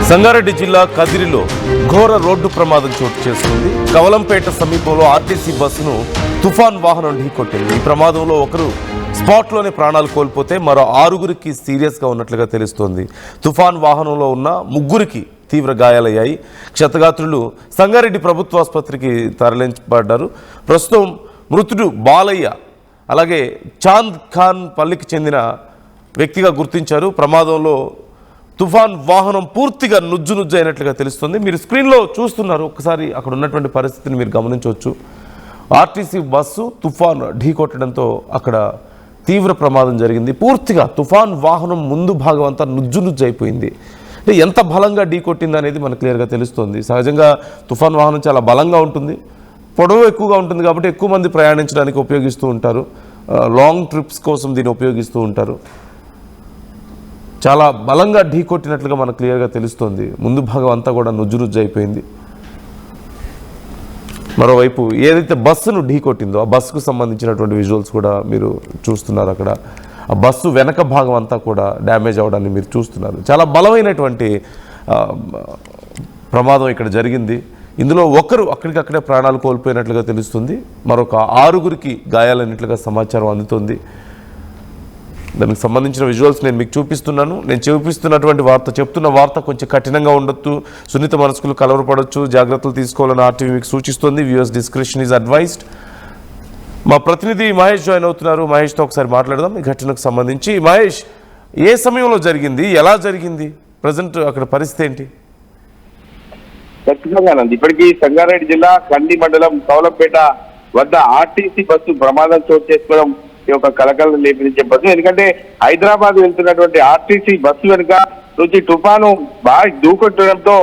సంగారెడ్డి జిల్లా కదిరిలో ఘోర రోడ్డు ప్రమాదం చోటు చేసుకుంది. కవలంపేట సమీపంలో ఆర్టీసీ బస్సును తుఫాన్ వాహనం ఢీకొట్టింది. ఈ ప్రమాదంలో ఒకరు స్పాట్లోనే ప్రాణాలు కోల్పోతే మరో 6గురికి సీరియస్గా ఉన్నట్లుగా తెలుస్తోంది. తుఫాన్ వాహనంలో ఉన్న 3గురికి తీవ్ర గాయాలయ్యాయి. క్షతగాత్రులు సంగారెడ్డి ప్రభుత్వ ఆసుపత్రికి తరలించబడ్డారు. ప్రస్తుతం మృతుడు బాలయ్య అలాగే చాంద్ ఖాన్ పల్లికి చెందిన వ్యక్తిగా గుర్తించారు. ప్రమాదంలో తుఫాన్ వాహనం పూర్తిగా నుజ్జు అయినట్లుగా తెలుస్తుంది. మీరు స్క్రీన్లో చూస్తున్నారు. ఒకసారి అక్కడ ఉన్నటువంటి పరిస్థితిని మీరు గమనించవచ్చు. ఆర్టీసీ బస్సు తుఫాన్ ఢీకొట్టడంతో అక్కడ తీవ్ర ప్రమాదం జరిగింది. పూర్తిగా తుఫాన్ వాహనం ముందు భాగం అంతా నుజ్జు అయిపోయింది. అంటే ఎంత బలంగా ఢీకొట్టింది అనేది మనకు క్లియర్గా తెలుస్తుంది. సహజంగా తుఫాన్ వాహనం చాలా బలంగా ఉంటుంది, పొడవు ఎక్కువగా ఉంటుంది కాబట్టి ఎక్కువ మంది ప్రయాణించడానికి ఉపయోగిస్తూ ఉంటారు. లాంగ్ ట్రిప్స్ కోసం దీన్ని ఉపయోగిస్తూ ఉంటారు. చాలా బలంగా ఢీకొట్టినట్లుగా మనకు క్లియర్గా తెలుస్తుంది. ముందు భాగం అంతా కూడా నుజ్జు అయిపోయింది. మరోవైపు ఏదైతే బస్సును ఢీకొట్టిందో ఆ బస్సుకు సంబంధించినటువంటి విజువల్స్ కూడా మీరు చూస్తున్నారు. అక్కడ ఆ బస్సు వెనక భాగం అంతా కూడా డ్యామేజ్ అవ్వడాన్ని మీరు చూస్తున్నారు. చాలా బలమైనటువంటి ప్రమాదం ఇక్కడ జరిగింది. ఇందులో ఒకరు అక్కడికక్కడే ప్రాణాలు కోల్పోయినట్లుగా తెలుస్తుంది. మరొక 6గురికి గాయాలైనట్లుగా సమాచారం అందుతుంది. దానికి సంబంధించిన విజువల్స్ నేను మీకు చూపిస్తున్నాను. నేను చూపిస్తున్నటువంటి చెప్తున్న వార్త కొంచెం కఠినంగా ఉండొచ్చు, సున్నిత మనస్కులు కలవరపడవచ్చు, జాగ్రత్తలు తీసుకోవాలని ఆర్టీవీ మీకు సూచిస్తుంది. Viewers description is advised. మా ప్రతినిధి మహేష్ జాయిన్ అవుతున్నారు. మహేష్తో ఒకసారి మాట్లాడదాం ఈ ఘటనకు సంబంధించి. మహేష్, ఏ సమయంలో జరిగింది, ఎలా జరిగింది, ప్రజెంట్ అక్కడ పరిస్థితి ఏంటి? ఖచ్చితంగానండి. ఇప్పటికీ సంగారెడ్డి జిల్లా కండి మండలం కౌలంపేట వద్ద ఆర్టీసీ బస్సు ప్రమాదం చోటు చేసుకోవడం ఈ యొక్క కలకలం లేపని చెప్పచ్చు. ఎందుకంటే హైదరాబాద్ వెళ్తున్నటువంటి ఆర్టీసీ బస్సు వెనుక నుంచి తుఫాను బాగా దూకొట్టడంతో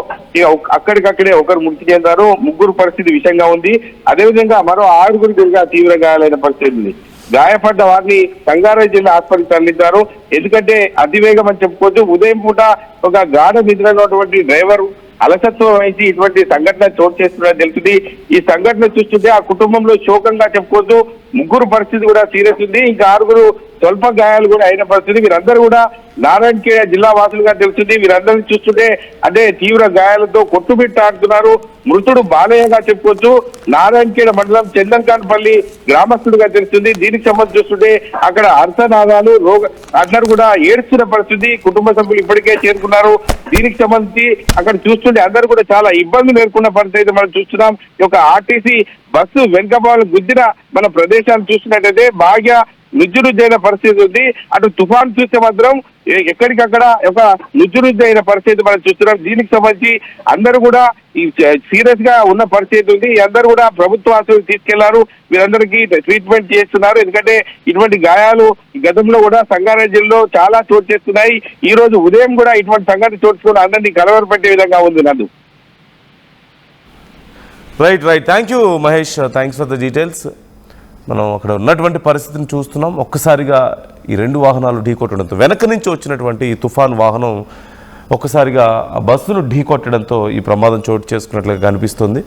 అక్కడికక్కడే ఒకరు మృతి చెందారు. 3గురు పరిస్థితి విషయంగా ఉంది. అదేవిధంగా మరో 6గురికి తీవ్ర గాయాలైన పరిస్థితి ఉంది. గాయపడ్డ వారిని సంగారెడ్డి జిల్లా ఆసుపత్రికి తరలించారు. ఎందుకంటే అతివేగం అని చెప్పుకోవచ్చు. ఉదయం పూట ఒక గాఢ నిద్రలోటువంటి డ్రైవర్ అలసత్వం వహించి ఇటువంటి సంఘటన చోటు చేస్తున్నది తెలుస్తుంది. ఈ సంఘటన చూస్తుంటే ఆ కుటుంబంలో శోకంగా చెప్పుకోవచ్చు. 3గురు పరిస్థితి కూడా సీరియస్ ఉంది. ఇంకా 6గురు స్వల్ప గాయాలు కూడా అయిన పరిస్థితి. వీరందరూ కూడా నారాయణఖేడ్ జిల్లా వాసులుగా తెలుస్తుంది. వీరందరినీ చూస్తుంటే అంటే తీవ్ర గాయాలతో కొట్టుమిట్టాడుతున్నారు. మృతుడు బాలయ్యగా చెప్పుకోవచ్చు. నారాయణఖేడ్ మండలం చందన్ఖాన్పల్లి గ్రామస్తుడిగా తెలుస్తుంది. దీనికి సంబంధించి చూస్తుంటే అక్కడ అర్థనాదాలు అందరూ కూడా ఏడుస్తున్న పరిస్థితి. కుటుంబ సభ్యులు ఇప్పటికే చేరుకున్నారు. దీనికి సంబంధించి అక్కడ చూస్తుంటే అందరూ కూడా చాలా ఇబ్బందులు ఎదుర్కొన్న పరిస్థితి మనం చూస్తున్నాం. ఈ యొక్క ఆర్టీసీ బస్సు వెనుక భాగం గుద్దిన మన ప్రదేశాలు చూసినట్టయితే బాగా నుజ్జునుజ్జైన పరిస్థితి ఉంది. అటు తుఫాన్ చూస్తే మాత్రం ఎక్కడికక్కడ ఒక నుజ్జునుజ్జైన పరిస్థితి మనం చూస్తున్నాం. దీనికి సంబంధించి అందరూ కూడా ఈ సీరియస్ గా ఉన్న పరిస్థితి ఉంది. అందరూ కూడా ప్రభుత్వ ఆసుపత్రికి తీసుకెళ్లారు. వీరందరికీ ట్రీట్మెంట్ చేస్తున్నారు. ఎందుకంటే ఇటువంటి గాయాలు గతంలో కూడా సంగారెడ్డి జిల్లాలో చాలా చోటు చేస్తున్నాయి. ఈ రోజు ఉదయం కూడా ఇటువంటి సంఘటన చోటుకుని అందరినీ కలవరపెట్టే విధంగా ఉంది. నందు right. Thank you Mahesh, thanks for the details. మనం అక్కడ ఉన్నటువంటి పరిస్థితిని చూస్తున్నాం. ఒక్కసారిగా ఈ 2 వాహనాలు ఢీకొట్టడంతో వెనక నుంచి వచ్చినటువంటి ఈ తుఫాన్ వాహనం ఒక్కసారిగా ఆ బస్సును ఢీకొట్టడంతో ఈ ప్రమాదం చోటు చేసుకున్నట్లుగా కనిపిస్తుంది.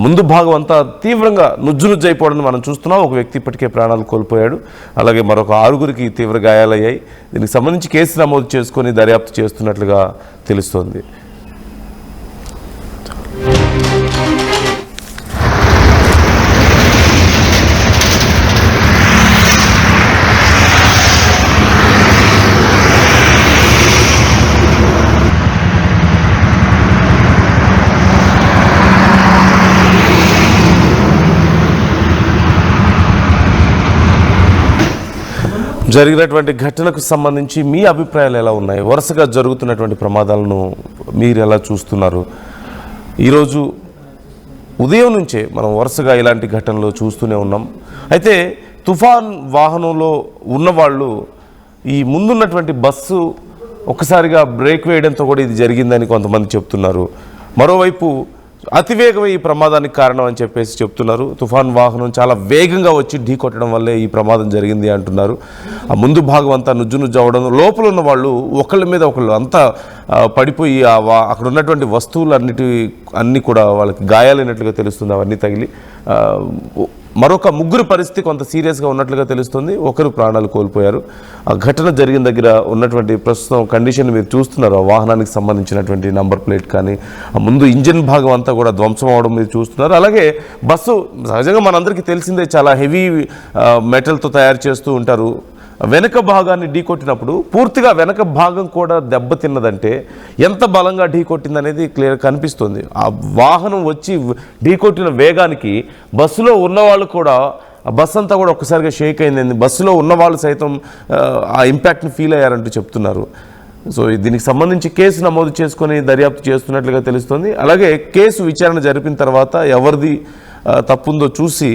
ముందు భాగం అంతా తీవ్రంగా నుజ్జు అయిపోవడం మనం చూస్తున్నాం. ఒక వ్యక్తి ఇప్పటికే ప్రాణాలు కోల్పోయాడు. అలాగే మరొక 6గురికి తీవ్ర గాయాలయ్యాయి. దీనికి సంబంధించి కేసు నమోదు చేసుకొని దర్యాప్తు చేస్తున్నట్లుగా తెలుస్తోంది. జరిగినటువంటి ఘటనకు సంబంధించి మీ అభిప్రాయాలు ఎలా ఉన్నాయి? వరుసగా జరుగుతున్నటువంటి ప్రమాదాలను మీరు ఎలా చూస్తున్నారు? ఈరోజు ఉదయం నుంచే మనం వరుసగా ఇలాంటి ఘటనలు చూస్తూనే ఉన్నాం. అయితే తుఫాన్ వాహనంలో ఉన్నవాళ్ళు ఈ ముందున్నటువంటి బస్సు ఒక్కసారిగా బ్రేక్ వేయడంతో కూడా ఇది జరిగిందని కొంతమంది చెప్తున్నారు. మరోవైపు అతివేగమే ఈ ప్రమాదానికి కారణం అని చెప్పేసి చెప్తున్నారు. తుఫాన్ వాహనం చాలా వేగంగా వచ్చి ఢీకొట్టడం వల్లే ఈ ప్రమాదం జరిగింది అంటున్నారు. ఆ ముందు భాగం అంతా నుజ్జు అవ్వడం, లోపల ఉన్న వాళ్ళు ఒకళ్ళ మీద ఒకళ్ళు అంతా పడిపోయి అక్కడ ఉన్నటువంటి వస్తువులు అన్నీ కూడా వాళ్ళకి గాయాలైనట్లుగా తెలుస్తుంది. అవన్నీ తగిలి మరొక ముగ్గురు పరిస్థితి కొంత సీరియస్గా ఉన్నట్లుగా తెలుస్తుంది. ఒకరు ప్రాణాలు కోల్పోయారు. ఆ ఘటన జరిగిన దగ్గర ఉన్నటువంటి ప్రస్తుతం కండిషన్ మీరు చూస్తున్నారు. ఆ వాహనానికి సంబంధించినటువంటి నంబర్ ప్లేట్ కానీ ఆ ముందు ఇంజిన్ భాగం అంతా కూడా ధ్వంసం అవడం మీరు చూస్తున్నారు. అలాగే బస్సు సహజంగా మనందరికీ తెలిసిందే, చాలా హెవీ మెటల్తో తయారు చేస్తూ ఉంటారు. వెనక భాగాన్ని ఢీకొట్టినప్పుడు పూర్తిగా వెనక భాగం కూడా దెబ్బతిన్నదంటే ఎంత బలంగా ఢీకొట్టింది అనేది క్లియర్ కనిపిస్తుంది. ఆ వాహనం వచ్చి ఢీకొట్టిన వేగానికి బస్సులో ఉన్నవాళ్ళు కూడా, ఆ బస్సు అంతా కూడా ఒక్కసారిగా షేక్ అయింది. బస్సులో ఉన్నవాళ్ళు సైతం ఆ ఇంపాక్ట్ని ఫీల్ అయ్యారంటూ చెప్తున్నారు. సో దీనికి సంబంధించి కేసు నమోదు చేసుకొని దర్యాప్తు చేస్తున్నట్లుగా తెలుస్తుంది. అలాగే కేసు విచారణ జరిపిన తర్వాత ఎవరిది తప్పుందో చూసి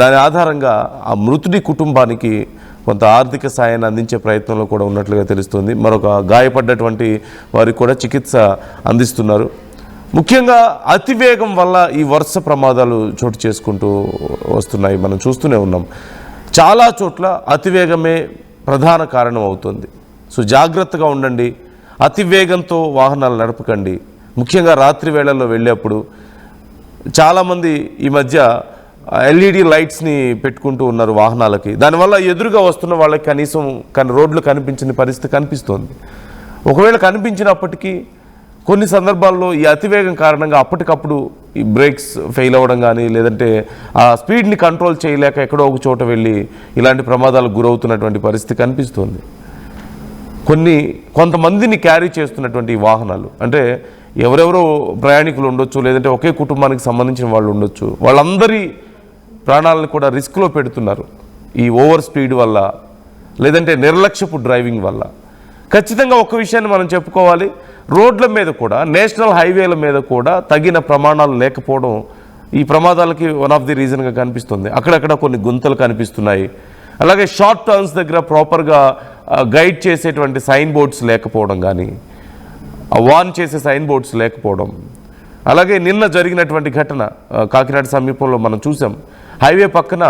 దాని ఆధారంగా ఆ మృతుడి కుటుంబానికి కొంత ఆర్థిక సాయాన్ని అందించే ప్రయత్నంలో కూడా ఉన్నట్లుగా తెలుస్తుంది. మరొక గాయపడ్డటువంటి వారికి కూడా చికిత్స అందిస్తున్నారు. ముఖ్యంగా అతివేగం వల్ల ఈ వరుస ప్రమాదాలు చోటు చేసుకుంటూ వస్తున్నాయి. మనం చూస్తూనే ఉన్నాం. చాలా చోట్ల అతివేగమే ప్రధాన కారణం అవుతుంది. సో జాగ్రత్తగా ఉండండి, అతివేగంతో వాహనాలు నడపకండి. ముఖ్యంగా రాత్రి వేళల్లో వెళ్ళేప్పుడు చాలామంది ఈ మధ్య ఎల్ఈడి లైట్స్ని పెట్టుకుంటూ ఉన్నారు వాహనాలకి. దానివల్ల ఎదురుగా వస్తున్న వాళ్ళకి కనీసం రోడ్లు కనిపించిన పరిస్థితి కనిపిస్తోంది. ఒకవేళ కనిపించినప్పటికీ కొన్ని సందర్భాల్లో ఈ అతివేగం కారణంగా అప్పటికప్పుడు ఈ బ్రేక్స్ ఫెయిల్ అవ్వడం కానీ, లేదంటే ఆ స్పీడ్ని కంట్రోల్ చేయలేక ఎక్కడో ఒక చోట వెళ్ళి ఇలాంటి ప్రమాదాలకు గురవుతున్నటువంటి పరిస్థితి కనిపిస్తోంది. కొంతమందిని క్యారీ చేస్తున్నటువంటి ఈ వాహనాలు, అంటే ఎవరెవరో ప్రయాణికులు ఉండొచ్చు, లేదంటే ఒకే కుటుంబానికి సంబంధించిన వాళ్ళు ఉండొచ్చు, వాళ్ళందరి ప్రాణాలను కూడా రిస్క్లో పెడుతున్నారు ఈ ఓవర్ స్పీడ్ వల్ల, లేదంటే నిర్లక్ష్యపు డ్రైవింగ్ వల్ల. ఖచ్చితంగా ఒక్క విషయాన్ని మనం చెప్పుకోవాలి, రోడ్ల మీద కూడా, నేషనల్ హైవేల మీద కూడా తగిన ప్రమాణాలు లేకపోవడం ఈ ప్రమాదాలకి వన్ ఆఫ్ ది రీజన్గా కనిపిస్తుంది. అక్కడక్కడ కొన్ని గుంతలు కనిపిస్తున్నాయి. అలాగే షార్ట్ టర్న్స్ దగ్గర ప్రాపర్గా గైడ్ చేసేటువంటి సైన్ బోర్డ్స్ లేకపోవడం కానీ, వార్న్ చేసే సైన్ బోర్డ్స్ లేకపోవడం. అలాగే నిన్న జరిగినటువంటి ఘటన కాకినాడ సమీపంలో మనం చూసాం. హైవే పక్కన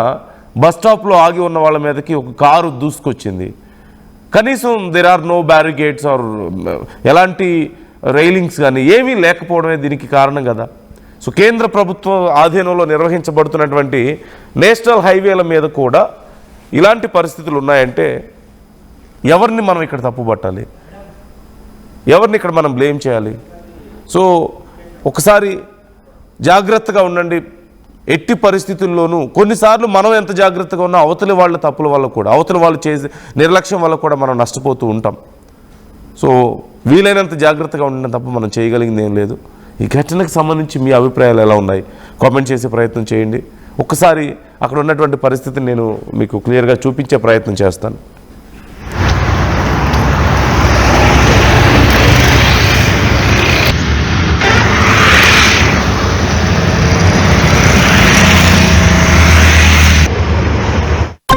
బస్ స్టాప్లో ఆగి ఉన్న వాళ్ళ మీదకి ఒక కారు దూసుకొచ్చింది. కనీసం there are no barricades or ఎలాంటి రైలింగ్స్ కానీ ఏమీ లేకపోవడమే దీనికి కారణం కదా. సో కేంద్ర ప్రభుత్వం ఆధీనంలో నిర్వహించబడుతున్నటువంటి నేషనల్ హైవేల మీద కూడా ఇలాంటి పరిస్థితులు ఉన్నాయంటే ఎవరిని మనం ఇక్కడ తప్పుపట్టాలి, ఎవరిని ఇక్కడ మనం బ్లేమ్ చేయాలి? సో ఒకసారి జాగ్రత్తగా ఉండండి. ఎట్టి పరిస్థితుల్లోనూ కొన్నిసార్లు మనం ఎంత జాగ్రత్తగా ఉన్నా అవతలి వాళ్ళ తప్పుల వల్ల కూడా, అవతలి వాళ్ళు చేసే నిర్లక్ష్యం వల్ల కూడా మనం నష్టపోతూ ఉంటాం. సో వీలైనంత జాగ్రత్తగా ఉండడం తప్ప మనం చేయగలిగింది ఏం లేదు. ఈ ఘటనకు సంబంధించి మీ అభిప్రాయాలు ఎలా ఉన్నాయి కామెంట్ చేసే ప్రయత్నం చేయండి. ఒక్కసారి అక్కడ ఉన్నటువంటి పరిస్థితిని నేను మీకు క్లియర్గా చూపించే ప్రయత్నం చేస్తాను.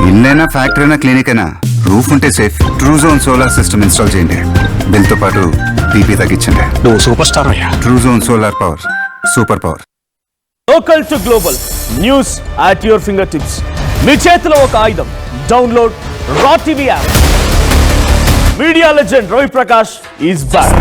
ఇల్లైనా ఫ్యాక్టరీ అయినా క్లినిక్ అయినా రూఫ్ ఉంటే safe. Truzon solar system install చేయండి. బిల్ తో పాటు పీపీ తగ్గించండి. నువ్వు సూపర్ స్టార్ అయ్యా. Truzon solar power, super power. Local to global news at your fingertips. మీ చేతిలో ఒక ఆయుధం. Download raw TV app. Media legend Ravi Prakash is back.